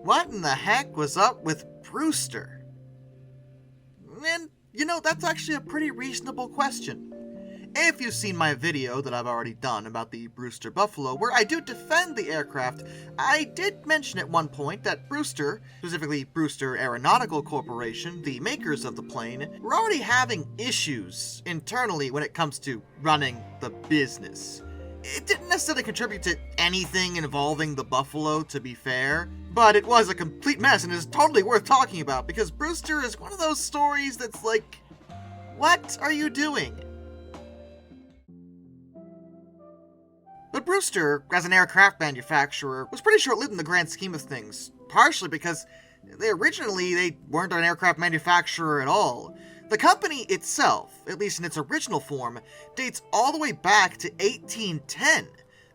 What in the heck was up with Brewster? And, that's actually a pretty reasonable question. If you've seen my video that I've already done about the Brewster Buffalo, where I do defend the aircraft, I did mention at one point that Brewster, specifically Brewster Aeronautical Corporation, the makers of the plane, were already having issues internally when it comes to running the business. It didn't necessarily contribute to anything involving the Buffalo, to be fair, but it was a complete mess and is totally worth talking about because Brewster is one of those stories that's like, what are you doing? But Brewster, as an aircraft manufacturer, was pretty short-lived in the grand scheme of things, partially because they weren't an aircraft manufacturer at all. The company itself, at least in its original form, dates all the way back to 1810,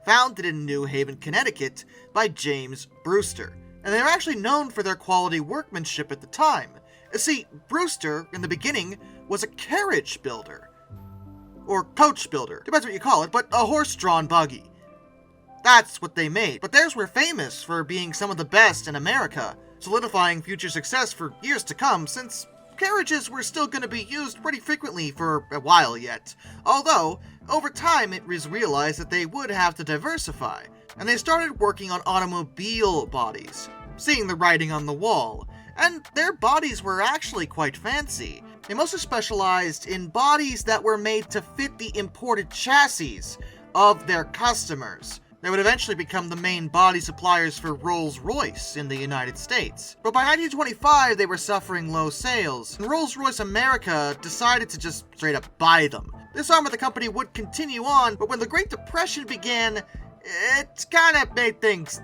founded in New Haven, Connecticut by James Brewster, and they were actually known for their quality workmanship at the time. See, Brewster, in the beginning, was a carriage builder. Or coach builder, depends what you call it, but a horse-drawn buggy. That's what they made, but theirs were famous for being some of the best in America, solidifying future success for years to come since carriages were still going to be used pretty frequently for a while yet. Although, over time it was realized that they would have to diversify, and they started working on automobile bodies, seeing the writing on the wall, and their bodies were actually quite fancy. They mostly specialized in bodies that were made to fit the imported chassis of their customers. They would eventually become the main body suppliers for Rolls-Royce in the United States. But by 1925, they were suffering low sales, and Rolls-Royce America decided to just straight up buy them. This arm of the company would continue on, but when the Great Depression began, it kind of made things,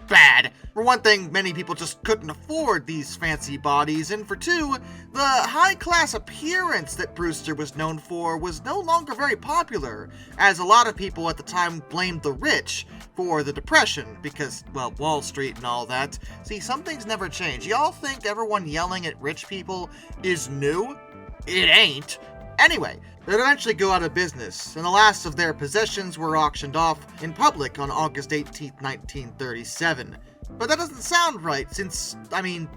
bad. For one thing, many people just couldn't afford these fancy bodies, and for two, the high-class appearance that Brewster was known for was no longer very popular, as a lot of people at the time blamed the rich for the Depression, because, Wall Street and all that. See, some things never change. Y'all think everyone yelling at rich people is new? It ain't. Anyway, they'd eventually go out of business, and the last of their possessions were auctioned off in public on August 18, 1937. But that doesn't sound right, since,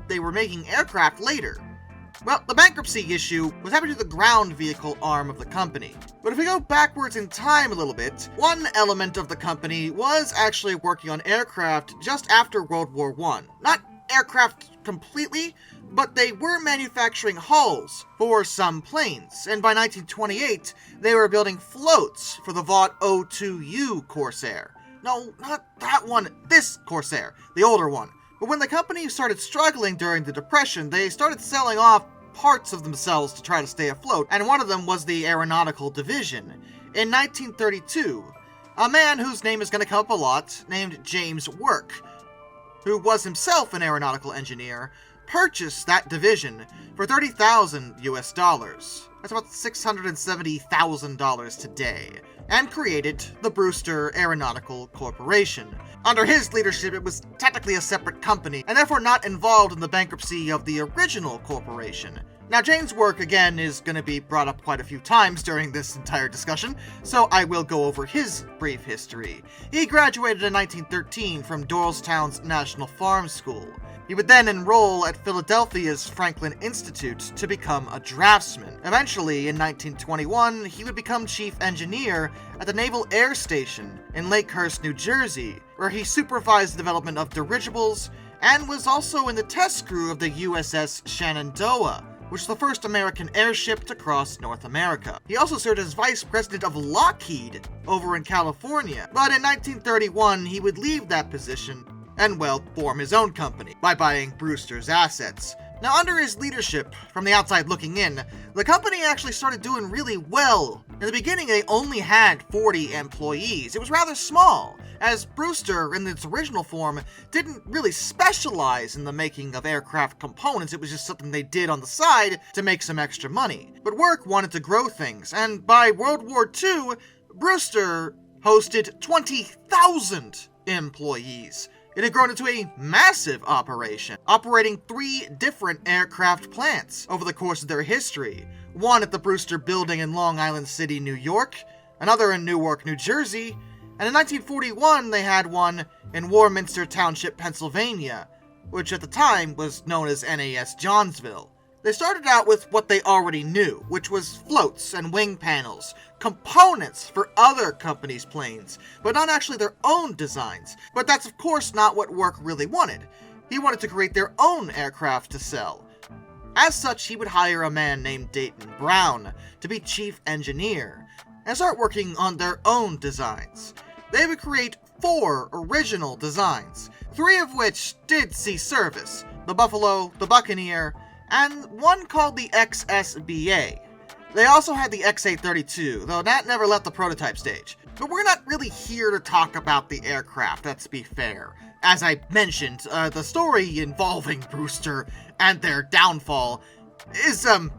they were making aircraft later. Well, the bankruptcy issue was happening to the ground vehicle arm of the company. But if we go backwards in time a little bit, one element of the company was actually working on aircraft just after World War I. Not aircraft completely, but they were manufacturing hulls for some planes, and by 1928, they were building floats for the Vought O2U Corsair. No, not that one, this Corsair, the older one. But when the company started struggling during the Depression, they started selling off parts of themselves to try to stay afloat, and one of them was the Aeronautical Division. In 1932, a man whose name is going to come up a lot, named James Work, who was himself an aeronautical engineer, purchased that division for $30,000 US. That's about $670,000 today, and created the Brewster Aeronautical Corporation. Under his leadership, it was technically a separate company, and therefore not involved in the bankruptcy of the original corporation. Now, James' work, again, is going to be brought up quite a few times during this entire discussion, so I will go over his brief history. He graduated in 1913 from Doylestown's National Farm School. He would then enroll at Philadelphia's Franklin Institute to become a draftsman. Eventually, in 1921, he would become chief engineer at the Naval Air Station in Lakehurst, New Jersey, where he supervised the development of dirigibles and was also in the test crew of the USS Shenandoah, which was the first American airship to cross North America. He also served as vice president of Lockheed over in California, but in 1931 he would leave that position and, form his own company by buying Brewster's assets. Now, under his leadership, from the outside looking in, the company actually started doing really well. In the beginning, they only had 40 employees. It was rather small, as Brewster, in its original form, didn't really specialize in the making of aircraft components. It was just something they did on the side to make some extra money. But Work wanted to grow things, and by World War II, Brewster hosted 20,000 employees. It had grown into a massive operation, operating 3 different aircraft plants over the course of their history. One at the Brewster Building in Long Island City, New York, another in Newark, New Jersey, And in 1941, they had one in Warminster Township, Pennsylvania, which at the time was known as NAS Johnsville. They started out with what they already knew, which was floats and wing panels, components for other companies' planes, but not actually their own designs. But that's of course not what Work really wanted. He wanted to create their own aircraft to sell. As such, he would hire a man named Dayton Brown to be chief engineer, and start working on their own designs. They would create 4 original designs, 3 of which did see service: the Buffalo, the Buccaneer, and one called the XSBA. They also had the XA-32, though that never left the prototype stage. But we're not really here to talk about the aircraft, let's be fair. As I mentioned, the story involving Brewster and their downfall is a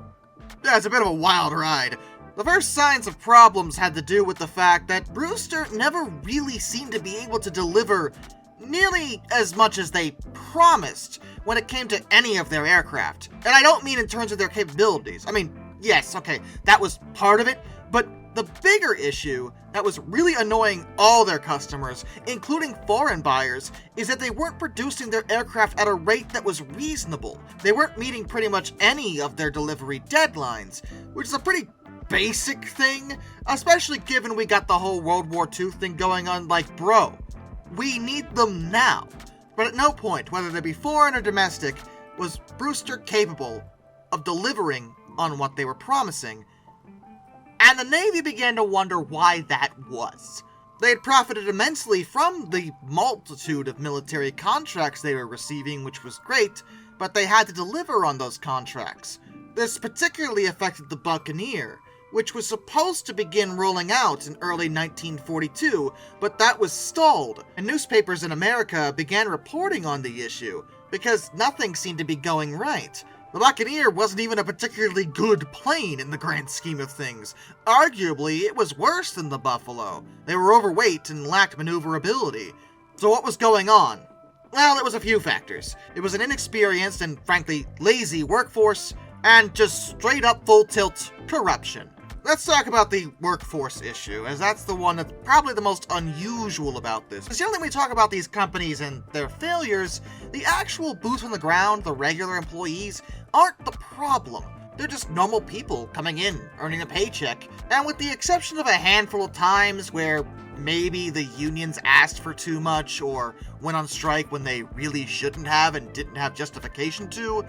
bit of a wild ride. The first signs of problems had to do with the fact that Brewster never really seemed to be able to deliver nearly as much as they promised when it came to any of their aircraft. And I don't mean in terms of their capabilities. I mean, yes, okay, that was part of it, but the bigger issue that was really annoying all their customers, including foreign buyers, is that they weren't producing their aircraft at a rate that was reasonable. They weren't meeting pretty much any of their delivery deadlines, which is a pretty basic thing, especially given we got the whole World War II thing going on. Like, bro, we need them now. But at no point, whether they be foreign or domestic, was Brewster capable of delivering on what they were promising. And the Navy began to wonder why that was. They had profited immensely from the multitude of military contracts they were receiving, which was great, but they had to deliver on those contracts. This particularly affected the Buccaneer, which was supposed to begin rolling out in early 1942, but that was stalled, and newspapers in America began reporting on the issue, because nothing seemed to be going right. The Buccaneer wasn't even a particularly good plane in the grand scheme of things. Arguably, it was worse than the Buffalo. They were overweight and lacked maneuverability. So what was going on? Well, it was a few factors. It was an inexperienced and, frankly, lazy workforce, and just straight-up full-tilt corruption. Let's talk about the workforce issue, as that's the one that's probably the most unusual about this. Because generally when we talk about these companies and their failures, the actual boots on the ground, the regular employees, aren't the problem. They're just normal people coming in, earning a paycheck, and with the exception of a handful of times where maybe the unions asked for too much or went on strike when they really shouldn't have and didn't have justification to,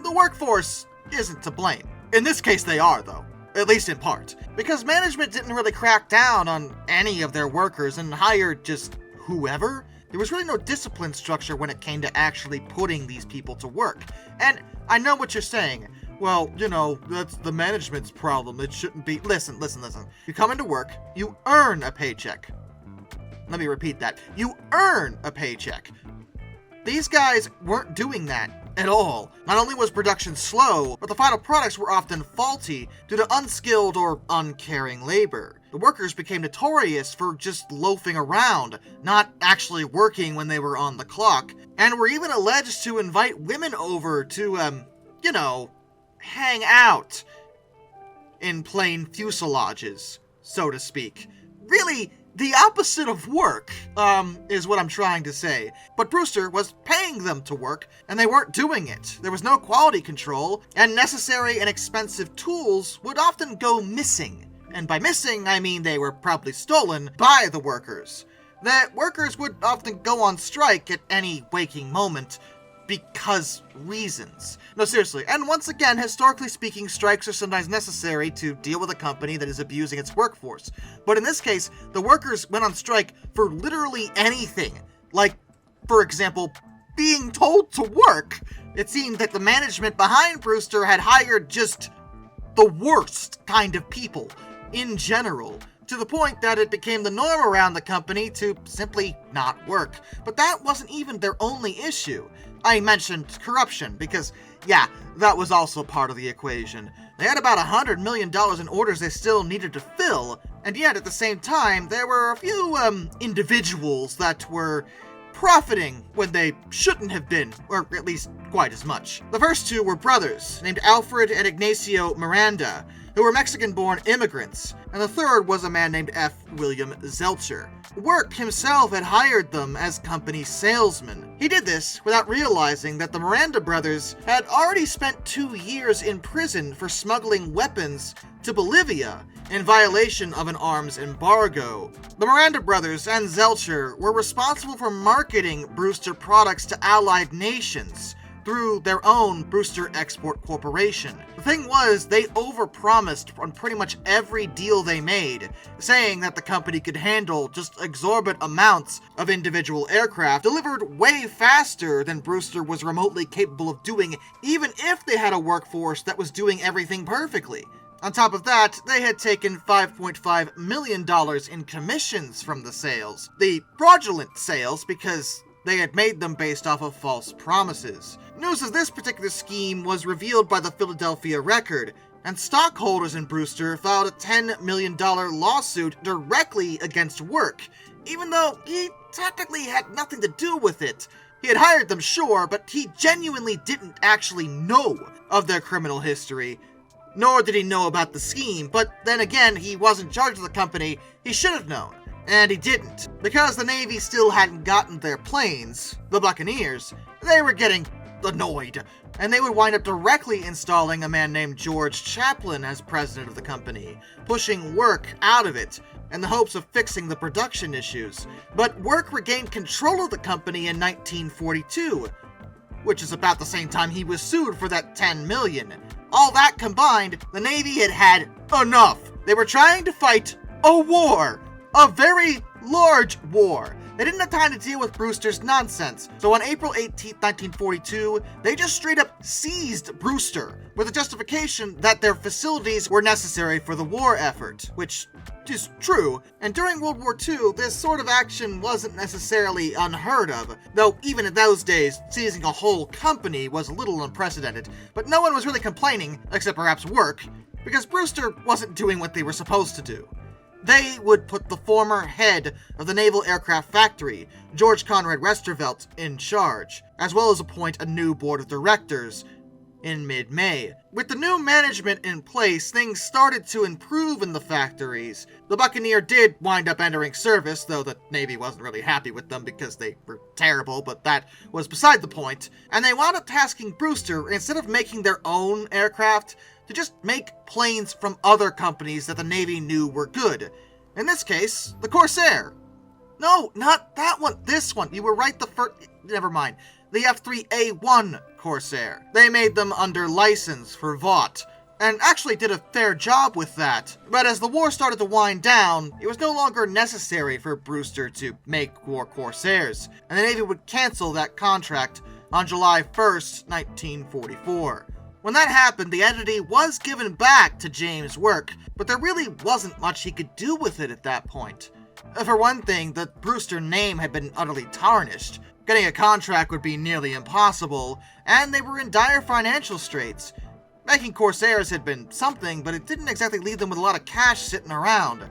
the workforce isn't to blame. In this case they are, though. At least in part. Because management didn't really crack down on any of their workers and hired just whoever. There was really no discipline structure when it came to actually putting these people to work. And I know what you're saying. Well, you know, that's the management's problem. It shouldn't be. Listen. You come into work, you earn a paycheck. Let me repeat that. You earn a paycheck. These guys weren't doing that at all. Not only was production slow, but the final products were often faulty due to unskilled or uncaring labor. The workers became notorious for just loafing around, not actually working when they were on the clock, and were even alleged to invite women over to, hang out in plain fuselages, so to speak. Really, the opposite of work, is what I'm trying to say. But Brewster was paying them to work, and they weren't doing it. There was no quality control, and necessary and expensive tools would often go missing. And by missing, I mean they were probably stolen by the workers. The workers would often go on strike at any waking moment, because reasons. No, seriously. And once again, historically speaking, strikes are sometimes necessary to deal with a company that is abusing its workforce. But in this case, the workers went on strike for literally anything. Like, for example, being told to work. It seemed that the management behind Brewster had hired just the worst kind of people in general, to the point that it became the norm around the company to simply not work. But that wasn't even their only issue. I mentioned corruption because, yeah, that was also part of the equation. They had about $100 million in orders they still needed to fill, and yet at the same time, there were a few, individuals that were profiting when they shouldn't have been, or at least quite as much. The first two were brothers, named Alfred and Ignacio Miranda, who were Mexican-born immigrants, and the third was a man named F. William Zelcher. Work himself had hired them as company salesmen. He did this without realizing that the Miranda brothers had already spent 2 years in prison for smuggling weapons to Bolivia in violation of an arms embargo. The Miranda brothers and Zelcher were responsible for marketing Brewster products to allied nations through their own Brewster Export Corporation. The thing was, they overpromised on pretty much every deal they made, saying that the company could handle just exorbitant amounts of individual aircraft delivered way faster than Brewster was remotely capable of doing, even if they had a workforce that was doing everything perfectly. On top of that, they had taken $5.5 million in commissions from the sales. The fraudulent sales, because they had made them based off of false promises. News of this particular scheme was revealed by the Philadelphia Record, and stockholders in Brewster filed a $10 million lawsuit directly against Work, even though he technically had nothing to do with it. He had hired them, sure, but he genuinely didn't actually know of their criminal history, nor did he know about the scheme, but then again, he wasn't in charge of the company. He should have known. And he didn't. Because the Navy still hadn't gotten their planes, the Buccaneers, they were getting annoyed, and they would wind up directly installing a man named George Chaplin as president of the company, pushing Work out of it in the hopes of fixing the production issues. But Work regained control of the company in 1942, which is about the same time he was sued for that $10 million. All that combined, the Navy had had enough. They were trying to fight a war. A very large war. They didn't have time to deal with Brewster's nonsense, so on April 18, 1942, they just straight up seized Brewster, with the justification that their facilities were necessary for the war effort, which is true, and during World War II, this sort of action wasn't necessarily unheard of, though even in those days, seizing a whole company was a little unprecedented, but no one was really complaining, except perhaps Work, because Brewster wasn't doing what they were supposed to do. They would put the former head of the Naval Aircraft Factory, George Conrad Westervelt, in charge, as well as appoint a new board of directors in mid-May. With the new management in place, things started to improve in the factories. The Buccaneer did wind up entering service, though the Navy wasn't really happy with them because they were terrible, but that was beside the point. And they wound up tasking Brewster, instead of making their own aircraft, to just make planes from other companies that the Navy knew were good. In this case, the Corsair. No, not that one. This one. You were right the first... Never mind. The F-3A1 Corsair. They made them under license for Vought, and actually did a fair job with that. But as the war started to wind down, it was no longer necessary for Brewster to make war Corsairs, and the Navy would cancel that contract on July 1st, 1944. When that happened, the entity was given back to James Work, but there really wasn't much he could do with it at that point. For one thing, the Brewster name had been utterly tarnished. Getting a contract would be nearly impossible, and they were in dire financial straits. Making Corsairs had been something, but it didn't exactly leave them with a lot of cash sitting around.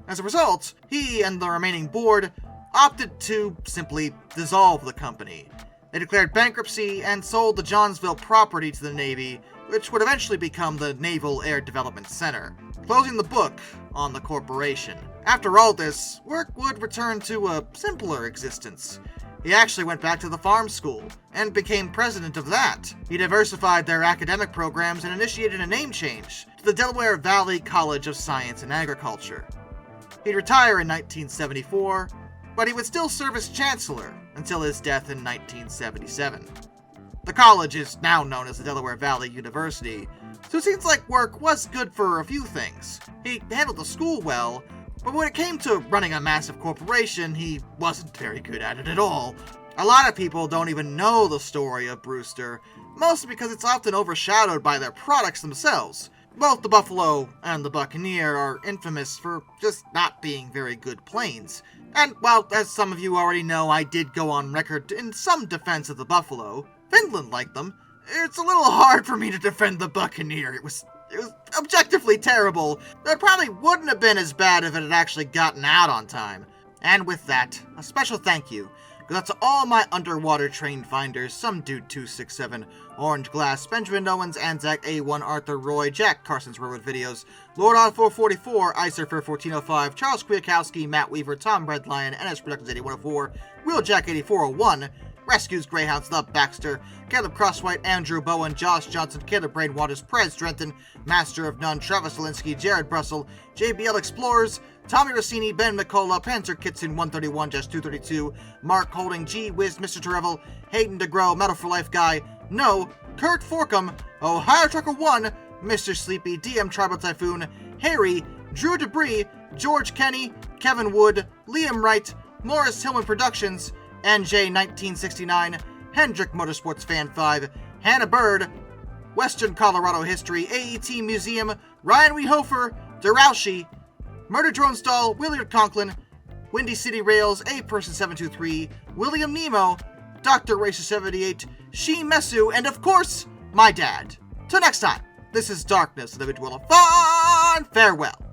As a result, he and the remaining board opted to simply dissolve the company. They declared bankruptcy and sold the Johnsville property to the Navy, which would eventually become the Naval Air Development Center, closing the book on the corporation. After all this, Work would return to a simpler existence. He actually went back to the farm school and became president of that. He diversified their academic programs and initiated a name change to the Delaware Valley College of Science and Agriculture. He'd retire in 1974, but he would still serve as chancellor until his death in 1977. The college is now known as the Delaware Valley University, so it seems like Work was good for a few things. He handled the school well, but when it came to running a massive corporation, he wasn't very good at it at all. A lot of people don't even know the story of Brewster, mostly because it's often overshadowed by their products themselves. Both the Buffalo and the Buccaneer are infamous for just not being very good planes. And while, as some of you already know, I did go on record in some defense of the Buffalo, Finland liked them, it's a little hard for me to defend the Buccaneer. It was objectively terrible. It probably wouldn't have been as bad if it had actually gotten out on time. And with that, a special thank you Goes out to all my underwater train finders, Some Dude 267, Orange Glass, Benjamin Owens, Anzac A1, Arthur Roy, Jack Carson's Railroad Videos, Lord Odd 444, Isurfer 1405, Charles Kwiatkowski, Matt Weaver, Tom Redlion, NS Productions 8104, Wheeljack 8401, Rescues Greyhounds, The Baxter, Caleb Crosswhite, Andrew Bowen, Josh Johnson, Caleb Brainwaters, Prez Drenton, Master of None, Travis Zelinsky, Jared Brussel, JBL Explorers, Tommy Rossini, Ben McCullough, Panzer Kitson 131-232, Mark Holding, G Wiz, Mr. Terrevel, Hayden DeGrow, Metal for Life Guy, No, Kurt Forkham, Ohio Trucker 1, Mr. Sleepy, DM Tribal Typhoon, Harry, Drew Debris, George Kenny, Kevin Wood, Liam Wright, Morris Hillman Productions, NJ1969, Hendrick Motorsports Fan 5, Hannah Bird, Western Colorado History, AET Museum, Ryan Wehofer, Duraushi, Murder Drone Stall, Willard Conklin, Windy City Rails, A Person 723, William Nemo, Dr. Racer 78, She Mesu, and of course, my dad. Till next time, this is Darkness, the Dweller. Fun! Farewell.